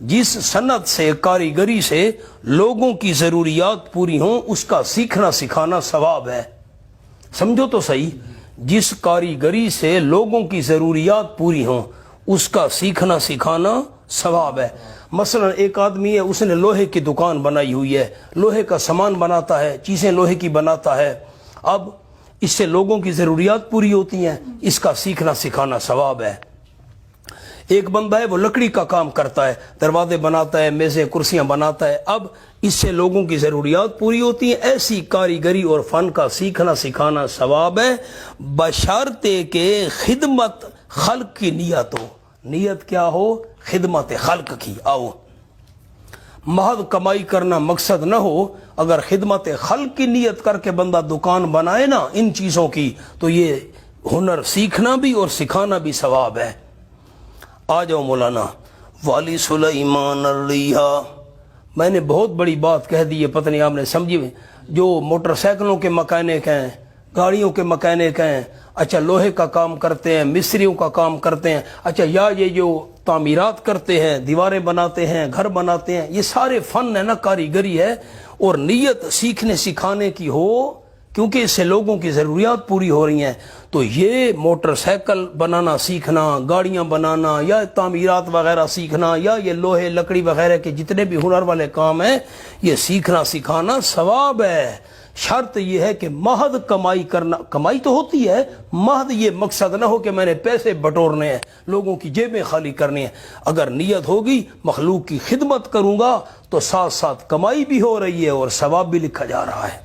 جس صنعت سے کاریگری سے لوگوں کی ضروریات پوری ہوں اس کا سیکھنا سکھانا ثواب ہے. سمجھو تو صحیح, جس کاریگری سے لوگوں کی ضروریات پوری ہوں اس کا سیکھنا سکھانا ثواب ہے. مثلا ایک آدمی ہے, اس نے لوہے کی دکان بنائی ہوئی ہے, لوہے کا سامان بناتا ہے, چیزیں لوہے کی بناتا ہے. اب اس سے لوگوں کی ضروریات پوری ہوتی ہیں, اس کا سیکھنا سکھانا ثواب ہے. ایک بندہ ہے وہ لکڑی کا کام کرتا ہے, دروازے بناتا ہے, میزیں کرسیاں بناتا ہے. اب اس سے لوگوں کی ضروریات پوری ہوتی ہیں. ایسی کاریگری اور فن کا سیکھنا سکھانا ثواب ہے, بشرطے کہ خدمت خلق کی نیت ہو. نیت کیا ہو؟ خدمت خلق کی. آؤ, محض کمائی کرنا مقصد نہ ہو. اگر خدمت خلق کی نیت کر کے بندہ دکان بنائے نا ان چیزوں کی, تو یہ ہنر سیکھنا بھی اور سکھانا بھی ثواب ہے. آ جاؤ مولانا. والی سلیمان الریحا, میں نے بہت بڑی بات کہہ دی ہے, پتہ نہیں آپ نے سمجھی میں. جو موٹر سائیکلوں کے مکینک ہیں, گاڑیوں کے مکینک ہیں, اچھا لوہے کا کام کرتے ہیں, مستریوں کا کام کرتے ہیں, اچھا یا یہ جو تعمیرات کرتے ہیں, دیواریں بناتے ہیں, گھر بناتے ہیں, یہ سارے فن ہے نا, کاریگری ہے. اور نیت سیکھنے سکھانے کی ہو کیونکہ اس سے لوگوں کی ضروریات پوری ہو رہی ہیں, تو یہ موٹر سائیکل بنانا سیکھنا, گاڑیاں بنانا یا تعمیرات وغیرہ سیکھنا, یا یہ لوہے لکڑی وغیرہ کے جتنے بھی ہنر والے کام ہیں, یہ سیکھنا سکھانا ثواب ہے. شرط یہ ہے کہ محض کمائی کرنا, کمائی تو ہوتی ہے, محض یہ مقصد نہ ہو کہ میں نے پیسے بٹورنے ہیں, لوگوں کی جیبیں خالی کرنی ہیں. اگر نیت ہوگی مخلوق کی خدمت کروں گا تو ساتھ ساتھ کمائی بھی ہو رہی ہے اور ثواب بھی لکھا جا رہا ہے.